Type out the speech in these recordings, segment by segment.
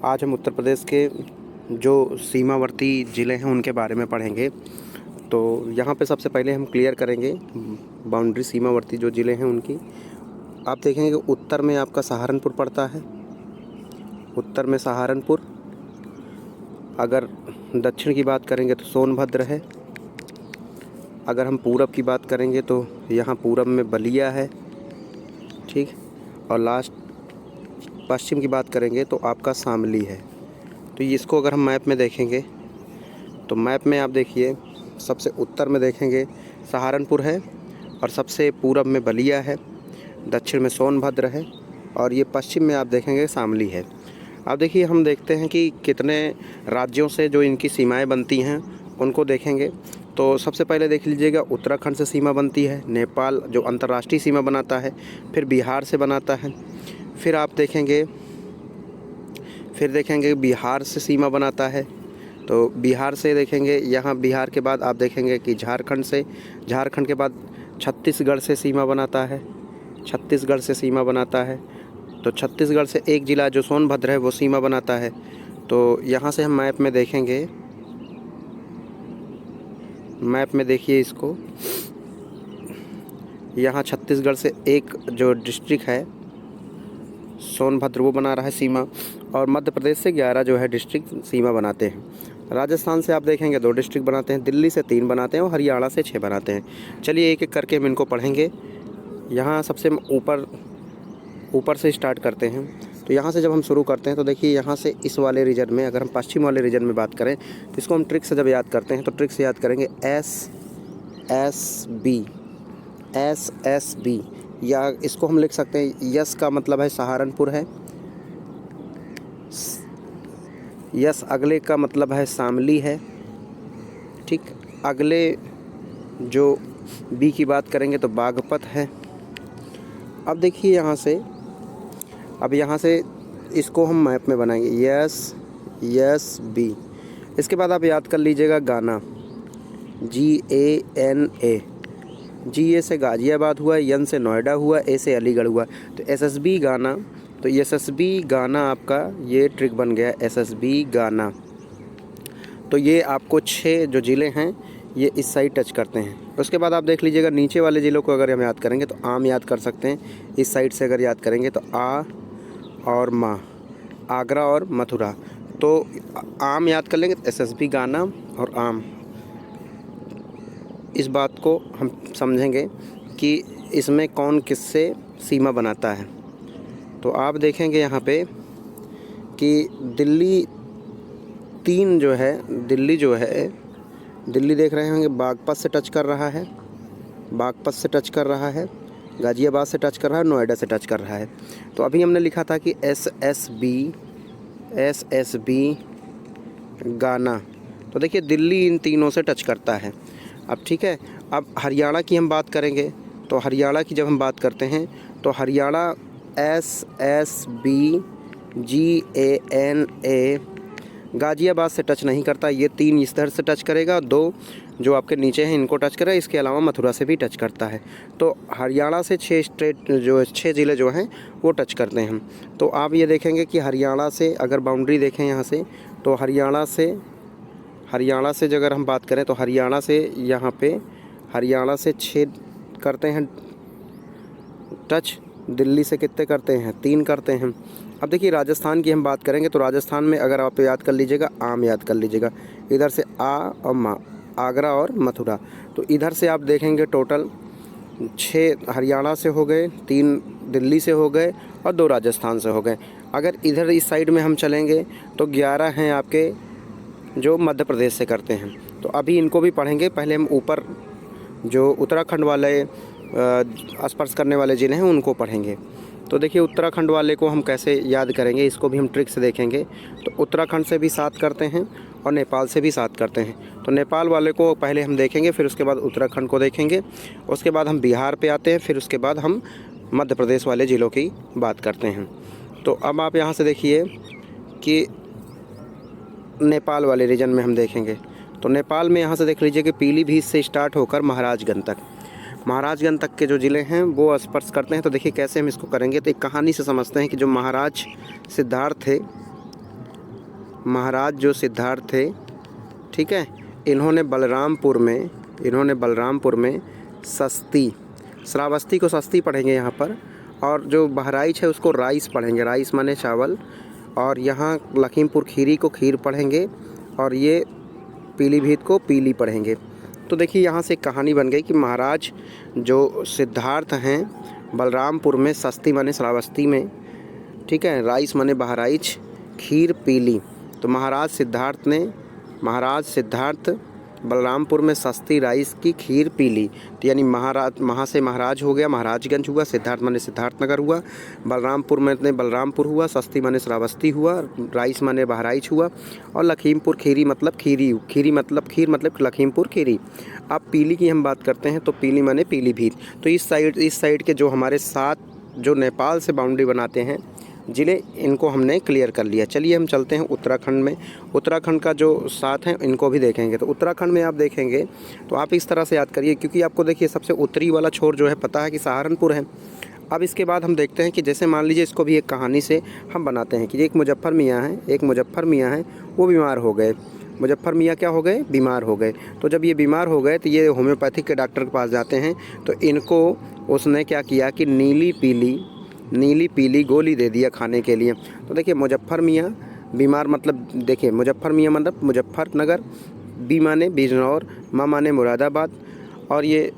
आज हम उत्तर प्रदेश के जो सीमावर्ती ज़िले हैं उनके बारे में पढ़ेंगे। तो यहाँ पे सबसे पहले हम क्लियर करेंगे बाउंड्री सीमावर्ती जो ज़िले हैं उनकी। आप देखेंगे कि उत्तर में आपका सहारनपुर पड़ता है, उत्तर में सहारनपुर। अगर दक्षिण की बात करेंगे तो सोनभद्र है। अगर हम पूरब की बात करेंगे तो यहाँ पूरब में बलिया है, ठीक। और लास्ट पश्चिम की बात करेंगे तो आपका शामली है। तो इसको अगर हम मैप में देखेंगे तो मैप में आप देखिए सबसे उत्तर में देखेंगे सहारनपुर है और सबसे पूरब में बलिया है, दक्षिण में सोनभद्र है और ये पश्चिम में आप देखेंगे शामली है। अब देखिए हम देखते हैं कि कितने राज्यों से जो इनकी सीमाएं बनती हैं उनको देखेंगे। तो सबसे पहले देख लीजिएगा उत्तराखंड से सीमा बनती है, नेपाल जो अंतर्राष्ट्रीय सीमा बनाता है, फिर बिहार से बनाता है, फिर आप देखेंगे बिहार से सीमा बनाता है। तो बिहार से देखेंगे, यहाँ बिहार के बाद आप देखेंगे कि झारखंड के बाद छत्तीसगढ़ से सीमा बनाता है, छत्तीसगढ़ से सीमा बनाता है। तो छत्तीसगढ़ से एक ज़िला जो सोनभद्र है वो सीमा बनाता है। तो यहाँ से हम मैप में देखेंगे, मैप में देखिए इसको, यहाँ छत्तीसगढ़ से एक जो डिस्ट्रिक्ट है सोनभद्र वो बना रहा है सीमा, और मध्य प्रदेश से 11 जो है डिस्ट्रिक्ट सीमा बनाते हैं। राजस्थान से आप देखेंगे 2 डिस्ट्रिक्ट बनाते हैं, दिल्ली से 3 बनाते हैं और हरियाणा से 6 बनाते हैं। चलिए एक एक करके हम इनको पढ़ेंगे। यहाँ सबसे ऊपर से स्टार्ट करते हैं। तो यहाँ से जब हम शुरू करते हैं तो देखिए यहाँ से इस वाले रीजन में, अगर हम पश्चिम वाले रीजन में बात करें तो इसको हम ट्रिक से जब याद करते हैं तो ट्रिक से याद करेंगे एस एस बी, या इसको हम लिख सकते हैं यस का मतलब है सहारनपुर है, यस अगले का मतलब है शामली है, ठीक। अगले जो बी की बात करेंगे तो बागपत है। अब देखिए यहाँ से इसको हम मैप में बनाएंगे यस बी। इसके बाद आप याद कर लीजिएगा गाना, GANA, GA से गाज़ियाबाद हुआ, एन से नोएडा हुआ, ए से अलीगढ़ हुआ। तो SSB गाना, तो SSB गाना आपका ये ट्रिक बन गया SSB गाना। तो ये आपको 6 जो ज़िले हैं ये इस साइड टच करते हैं। उसके बाद आप देख लीजिएगा नीचे वाले ज़िलों को अगर हम याद करेंगे तो आम याद कर सकते हैं। इस साइड से अगर याद करेंगे तो आ और मा, आगरा और मथुरा। तो आम याद कर लेंगे तो SSB गाना और आम। इस बात को हम समझेंगे कि इसमें कौन किससे सीमा बनाता है। तो आप देखेंगे यहाँ पे कि दिल्ली 3 जो है, दिल्ली देख रहे होंगे बागपत से टच कर रहा है, गाज़ियाबाद से टच कर रहा है, नोएडा से टच कर रहा है। तो अभी हमने लिखा था कि SSB गाना। तो देखिए दिल्ली इन तीनों से टच करता है। अब ठीक है, अब हरियाणा की हम बात करेंगे तो हरियाणा की जब हम बात करते हैं तो हरियाणा SSB GANA गाज़ियाबाद से टच नहीं करता। ये 3 इस तरह से टच करेगा, 2 जो आपके नीचे हैं इनको टच करेगा, इसके अलावा मथुरा से भी टच करता है। तो हरियाणा से 6 ज़िले जो हैं वो टच करते हैं। तो आप ये देखेंगे कि हरियाणा से अगर बाउंड्री देखें यहाँ से, तो हरियाणा से जो अगर हम बात करें तो हरियाणा से यहाँ पे हरियाणा से 6 करते हैं टच, दिल्ली से कितने करते हैं, 3 करते हैं। अब देखिए राजस्थान की हम बात करेंगे तो राजस्थान में अगर आप याद कर लीजिएगा आम याद कर लीजिएगा, इधर से आ और मा, आगरा और मथुरा। तो इधर से आप देखेंगे टोटल 6 हरियाणा से हो गए, 3 दिल्ली से हो गए और 2 राजस्थान से हो गए। अगर इधर इस साइड में हम चलेंगे तो 11 हैं आपके जो मध्य प्रदेश से करते हैं। तो अभी इनको भी पढ़ेंगे। पहले हम ऊपर जो उत्तराखंड वाले स्पर्श करने वाले ज़िले हैं उनको पढ़ेंगे। तो देखिए उत्तराखंड वाले को हम कैसे याद करेंगे, इसको भी हम ट्रिक से देखेंगे। तो उत्तराखंड से भी 7 करते हैं और नेपाल से भी 7 करते हैं। तो नेपाल वाले को पहले हम देखेंगे, फिर उसके बाद उत्तराखंड को देखेंगे, उसके बाद हम बिहार पे आते हैं, फिर उसके बाद हम मध्य प्रदेश वाले ज़िलों की बात करते हैं। तो अब आप यहाँ से देखिए कि नेपाल वाले रीजन में हम देखेंगे तो नेपाल में यहाँ से देख लीजिए कि पीलीभीत से स्टार्ट होकर महाराजगंज तक के जो ज़िले हैं वो स्पर्श करते हैं। तो देखिए कैसे हम इसको करेंगे, तो एक कहानी से समझते हैं कि जो महाराज सिद्धार्थ थे महाराज जो सिद्धार्थ थे, ठीक है, इन्होंने बलरामपुर में सस्ती, श्रावस्ती को सस्ती पढ़ेंगे यहाँ पर, और जो बहराइच है उसको राइस पढ़ेंगे, राइस माने चावल, और यहाँ लखीमपुर खीरी को खीर पढ़ेंगे, और ये पीलीभीत को पीली पढ़ेंगे। तो देखिए यहाँ से कहानी बन गई कि महाराज जो सिद्धार्थ हैं बलरामपुर में, सस्ती माने श्रावस्ती में, ठीक है, राइस माने बहराइच, खीर पीली। तो महाराज सिद्धार्थ बलरामपुर में सस्ती राइस की खीर पीली। तो यानी महा से महाराज हो गया, महाराजगंज हुआ, सिद्धार्थ माने सिद्धार्थनगर हुआ, बलरामपुर में बलरामपुर हुआ, सस्ती माने श्रावस्ती हुआ, राइस माने बहराइच हुआ, और लखीमपुर खीरी मतलब खीर मतलब लखीमपुर खीरी। अब पीली की हम बात करते हैं तो पीली माने पीलीभीत। तो इस साइड के जो हमारे 7 जो नेपाल से बाउंड्री बनाते हैं ज़िले, इनको हमने क्लियर कर लिया। चलिए हम चलते हैं उत्तराखंड में। उत्तराखंड का जो 7 हैं इनको भी देखेंगे। तो उत्तराखंड में आप देखेंगे तो आप इस तरह से याद करिए, क्योंकि आपको देखिए सबसे उत्तरी वाला छोर जो है पता है कि सहारनपुर है। अब इसके बाद हम देखते हैं कि जैसे मान लीजिए इसको भी एक कहानी से हम बनाते हैं कि एक मुजफ्फर मियाँ हैं, वो बीमार हो गए। मुजफ्फर मियाँ क्या हो गए? बीमार हो गए। तो जब ये बीमार हो गए तो ये होम्योपैथिक के डॉक्टर के पास जाते हैं। तो इनको उसने क्या किया कि नीली पीली गोली दे दिया खाने के लिए। तो देखिए मुजफ्फर मियाँ बीमार, मतलब देखिए मुजफ्फर मियाँ मतलब मुजफ्फरनगर, बी माने बिजनौर, मा माने मुरादाबाद, और ये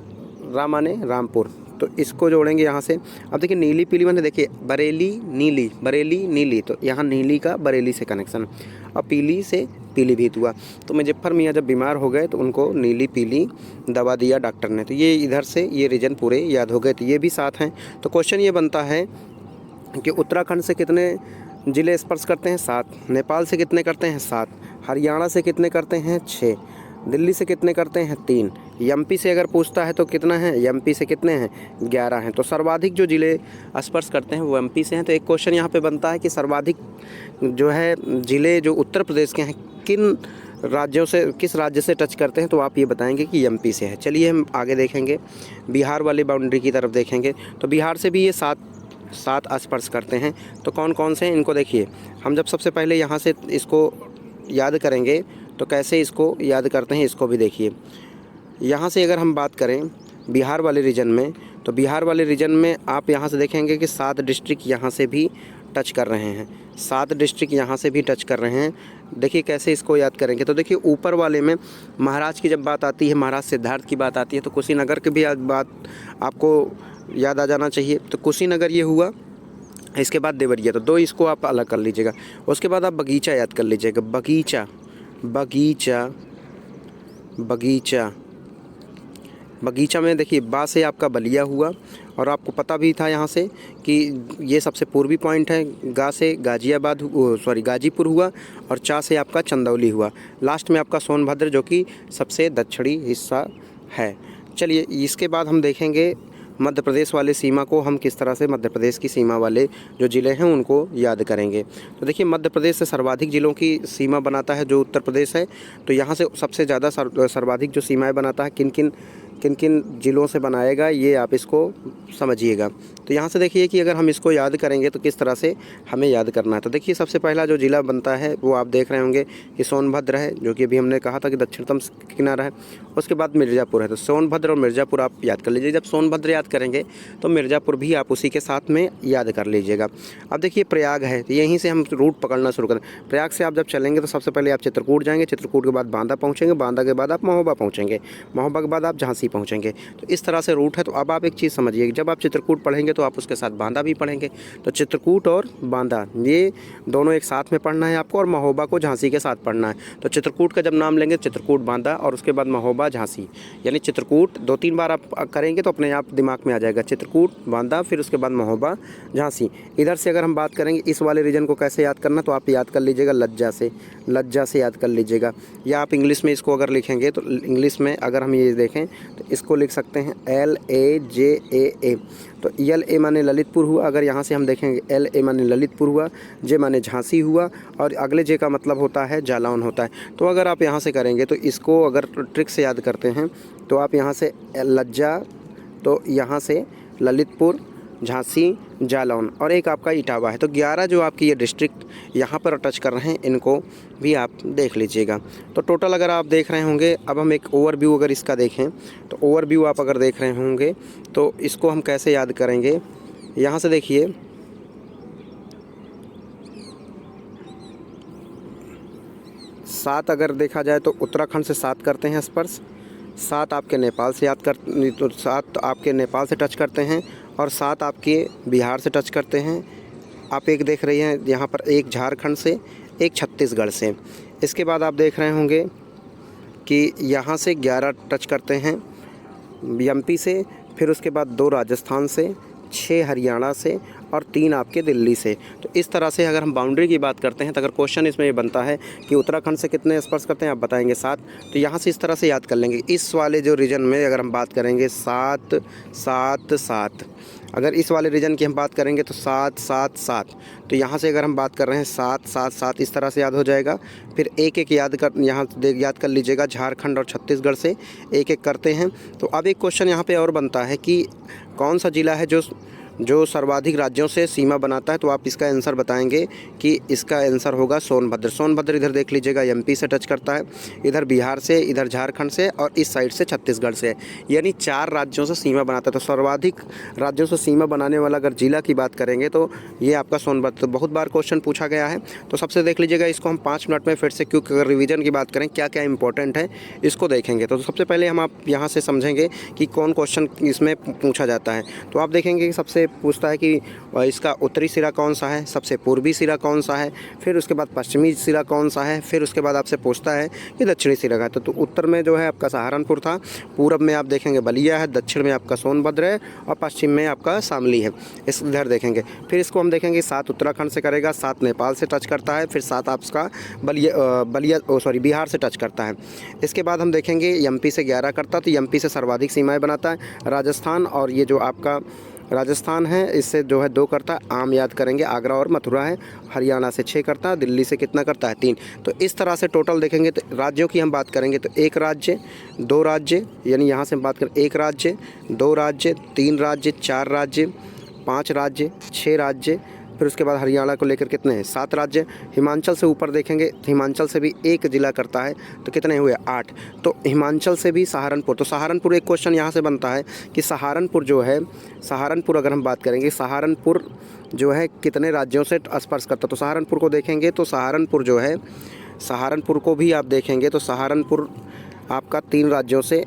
रा माने रामपुर। तो इसको जोड़ेंगे यहाँ से। अब देखिए नीली पीली माने देखिए बरेली नीली, तो यहाँ नीली का बरेली से कनेक्शन, और पीली से पीलीभीत हुआ। तो मुजफ्फर मियाँ जब बीमार हो गए तो उनको नीली पीली दवा दिया डॉक्टर ने। तो ये इधर से ये रीजन पूरे याद हो गए। तो ये भी 7 हैं। तो क्वेश्चन ये बनता है कि उत्तराखंड से कितने ज़िले स्पर्श करते हैं? 7। नेपाल से कितने करते हैं? 7। हरियाणा से कितने करते हैं? 6। दिल्ली से कितने करते हैं? 3। एमपी से अगर पूछता है तो कितना है? एमपी से कितने हैं? 11 हैं। तो सर्वाधिक जो ज़िले स्पर्श करते हैं वो एमपी से हैं। तो एक क्वेश्चन यहाँ पे बनता है कि सर्वाधिक जो है ज़िले जो उत्तर प्रदेश के हैं किस राज्य से टच करते हैं? तो आप ये बताएंगे कि एमपी से है। चलिए हम आगे देखेंगे, बिहार वाली बाउंड्री की तरफ देखेंगे। तो बिहार से भी ये 7 स्पर्श करते हैं। तो कौन कौन से हैं इनको देखिए। हम जब सबसे पहले यहाँ से इसको याद करेंगे तो कैसे इसको याद करते हैं इसको भी देखिए। यहाँ से अगर हम बात करें बिहार वाले रीजन में, तो बिहार वाले रीजन में आप यहाँ से देखेंगे कि 7 डिस्ट्रिक्ट यहाँ से भी टच कर रहे हैं, 7 डिस्ट्रिक्ट यहाँ से भी टच कर रहे हैं। देखिए कैसे इसको याद करेंगे। तो देखिए ऊपर वाले में महाराज की जब बात आती है, महाराज सिद्धार्थ की बात आती है, तो कुशीनगर की भी बात आपको याद आ जाना चाहिए। तो कुशीनगर ये हुआ, इसके बाद देवरिया। तो 2 इसको आप अलग कर लीजिएगा। उसके बाद आप बगीचा याद कर लीजिएगा। बगीचा में देखिए बा से आपका बलिया हुआ, और आपको पता भी था यहाँ से कि ये सबसे पूर्वी पॉइंट है। गा से गाजीपुर हुआ, और चा से आपका चंदौली हुआ। लास्ट में आपका सोनभद्र जो कि सबसे दक्षिणी हिस्सा है। चलिए इसके बाद हम देखेंगे मध्य प्रदेश वाले सीमा को हम किस तरह से मध्य प्रदेश की सीमा वाले जो ज़िले हैं उनको याद करेंगे। तो देखिए मध्य प्रदेश से सर्वाधिक ज़िलों की सीमा बनाता है जो उत्तर प्रदेश है। तो यहाँ से सबसे ज़्यादा सर्वाधिक जो सीमाएं बनाता है किन किन ज़िलों से बनाएगा, ये आप इसको समझिएगा। तो यहाँ से देखिए कि अगर हम इसको याद करेंगे तो किस तरह से हमें याद करना है। तो देखिए सबसे पहला जो ज़िला बनता है वो आप देख रहे होंगे कि सोनभद्र है, जो कि अभी हमने कहा था कि दक्षिणतम किनारा है। उसके बाद मिर्ज़ापुर है। तो सोनभद्र और मिर्ज़ापुर आप याद कर लीजिए। जब सोनभद्र याद करेंगे तो मिर्ज़ापुर भी आप उसी के साथ में याद कर लीजिएगा। अब देखिए प्रयाग है, तो यहीं से हम रूट पकड़ना शुरू करें। प्रयाग से आप जब चलेंगे तो सबसे पहले आप चित्रकूट जाएंगे, चित्रकूट के बाद बांदा पहुँचेंगे, बांदा के बाद आप महोबा पहुँचेंगे, महोबा के बाद आप झांसी पहुँचेंगे। तो इस तरह से रूट है। तो अब आप एक चीज़ समझिए, जब आप चित्रकूट पढ़ेंगे तो आप उसके साथ बांदा भी पढ़ेंगे। तो चित्रकूट और बांदा ये दोनों एक साथ में पढ़ना है आपको, और महोबा को झांसी के साथ पढ़ना है। तो चित्रकूट का जब नाम लेंगे चित्रकूट बांदा, और उसके बाद महोबा झांसी, यानी चित्रकूट 2-3 बार आप करेंगे तो अपने आप दिमाग में आ जाएगा, चित्रकूट बांदा, फिर उसके बाद महोबा झांसी। इधर से अगर हम बात करेंगे इस वाले रीजन को कैसे याद करना, तो आप याद कर लीजिएगा लज्जा से याद कर लीजिएगा। या आप इंग्लिश में इसको अगर लिखेंगे तो इंग्लिश में अगर हम ये देखें तो इसको लिख सकते हैं LAJAA। तो LA माने ललितपुर हुआ। अगर यहाँ से हम देखेंगे LA माने ललितपुर हुआ, J माने झांसी हुआ, और अगले J का मतलब होता है जालौन होता है। तो अगर आप यहाँ से करेंगे तो इसको अगर ट्रिक से याद करते हैं तो आप यहाँ से लज्जा, तो यहाँ से ललितपुर, झांसी, जालौन और एक आपका इटावा है। तो 11 जो आपकी ये डिस्ट्रिक्ट यहाँ पर टच कर रहे हैं, इनको भी आप देख लीजिएगा। तो टोटल अगर आप देख रहे होंगे, अब हम एक ओवरव्यू अगर इसका देखें तो ओवरव्यू आप अगर देख रहे होंगे तो इसको हम कैसे याद करेंगे। यहाँ से देखिए 7 अगर देखा जाए तो उत्तराखंड से 7 करते हैं स्पर्श, 7 आपके नेपाल से याद कर, तो 7 आपके नेपाल से टच करते हैं और 7 आपके बिहार से टच करते हैं। आप एक देख रही हैं यहाँ पर, एक झारखंड से, एक छत्तीसगढ़ से। इसके बाद आप देख रहे होंगे कि यहाँ से 11 टच करते हैं एमपी से, फिर उसके बाद 2 राजस्थान से, 6 हरियाणा से और 3 आपके दिल्ली से। तो इस तरह से अगर हम बाउंड्री की बात करते हैं तो अगर क्वेश्चन इसमें ये बनता है कि उत्तराखंड से कितने स्पर्श करते हैं, आप बताएंगे 7, तो यहाँ से इस तरह से याद कर लेंगे। इस वाले जो रीजन में अगर हम बात करेंगे 7 7 7, अगर इस वाले रीजन की हम बात करेंगे तो 7 7 7, तो यहाँ से अगर हम बात कर रहे हैं 7 7 7, इस तरह से याद हो जाएगा। फिर एक एक याद कर लीजिएगा, झारखंड और छत्तीसगढ़ से एक एक करते हैं। तो अब एक क्वेश्चन यहाँ पे और बनता है कि कौन सा ज़िला है जो सर्वाधिक राज्यों से सीमा बनाता है, तो आप इसका आंसर बताएंगे कि इसका आंसर होगा सोनभद्र। सोनभद्र इधर देख लीजिएगा एमपी से टच करता है, इधर बिहार से, इधर झारखंड से और इस साइड से छत्तीसगढ़ से, यानी 4 राज्यों से सीमा बनाता है। तो सर्वाधिक राज्यों से सीमा बनाने वाला अगर जिला की बात करेंगे तो ये आपका सोनभद्र। बहुत बार क्वेश्चन पूछा गया है, तो सबसे देख लीजिएगा इसको हम 5 मिनट में फिर से, क्योंकि अगर रिवीजन की बात करें क्या क्या इंपॉर्टेंट है इसको देखेंगे। तो सबसे पहले हम आप यहाँ से समझेंगे कि कौन क्वेश्चन इसमें पूछा जाता है। तो आप देखेंगे कि सबसे पूछता है कि इसका उत्तरी सिरा कौन सा है, सबसे पूर्वी सिरा कौन सा है, फिर उसके बाद पश्चिमी सिरा कौन सा है, फिर उसके बाद आपसे पूछता है कि दक्षिणी सिरा का। तो उत्तर में जो है आपका सहारनपुर था, पूरब में आप देखेंगे बलिया है, दक्षिण में आपका सोनभद्र है और पश्चिम में आपका शामली है। इस इधर देखेंगे। फिर इसको हम देखेंगे 7 उत्तराखंड से करेगा, 7 नेपाल से टच करता है, फिर 7 आपका बिहार से टच करता है। इसके बाद हम देखेंगे एमपी से 11 करता, तो एमपी से सर्वाधिक सीमाएँ बनाता है राजस्थान, और ये जो आपका राजस्थान है इससे जो है 2 करता है, आम याद करेंगे, आगरा और मथुरा है। हरियाणा से 6 करता है, दिल्ली से कितना करता है 3। तो इस तरह से टोटल देखेंगे तो राज्यों की हम बात करेंगे तो 1 राज्य, 2 राज्य, यानी यहाँ से हम बात करें 1 राज्य, 2 राज्य, 3 राज्य, 4 राज्य, 5 राज्य, 6 राज्य, फिर उसके बाद हरियाणा को लेकर कितने हैं 7 राज्य। हिमाचल से ऊपर देखेंगे, हिमाचल से भी 1 जिला करता है, तो कितने हुए 8। तो हिमाचल से भी सहारनपुर, तो सहारनपुर एक क्वेश्चन यहाँ से बनता है कि सहारनपुर जो है, सहारनपुर अगर हम बात करेंगे सहारनपुर जो है कितने राज्यों से स्पर्श करता है। तो सहारनपुर को देखेंगे तो सहारनपुर जो है, सहारनपुर को भी आप देखेंगे तो सहारनपुर आपका 3 राज्यों से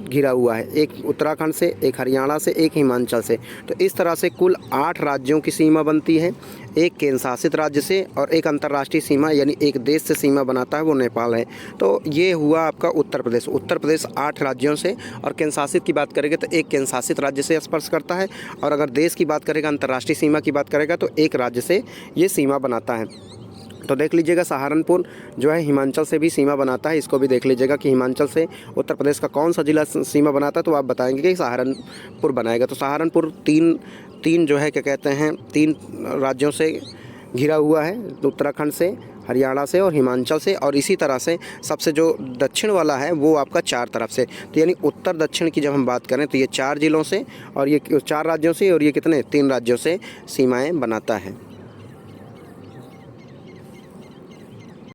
घिरा हुआ है, एक उत्तराखंड से, एक हरियाणा से, एक हिमाचल से। तो इस तरह से कुल 8 राज्यों की सीमा बनती है, एक केंद्र शासित राज्य से और एक अंतर्राष्ट्रीय सीमा यानी एक देश से सीमा बनाता है, वो नेपाल है। तो ये हुआ आपका उत्तर प्रदेश। उत्तर प्रदेश 8 राज्यों से, और केंद्र शासित की बात करेंगे तो एक केंद्र शासित राज्य से स्पर्श करता है, और अगर देश की बात करेगा, अंतर्राष्ट्रीय सीमा की बात करेगा तो एक राज्य से ये सीमा बनाता है। तो देख लीजिएगा सहारनपुर जो है हिमाचल से भी सीमा बनाता है, इसको भी देख लीजिएगा कि हिमाचल से उत्तर प्रदेश का कौन सा जिला सीमा बनाता है, तो आप बताएंगे कि सहारनपुर बनाएगा। तो सहारनपुर तीन जो है क्या कहते हैं 3 राज्यों से घिरा हुआ है, उत्तराखंड से, हरियाणा से और हिमाचल से, और इसी तरह से सबसे जो दक्षिण वाला है वो आपका 4 तरफ से। तो यानी उत्तर दक्षिण की जब हम बात करें तो ये 4 जिलों से और ये 4 राज्यों से, और ये कितने 3 राज्यों से सीमाएं बनाता है।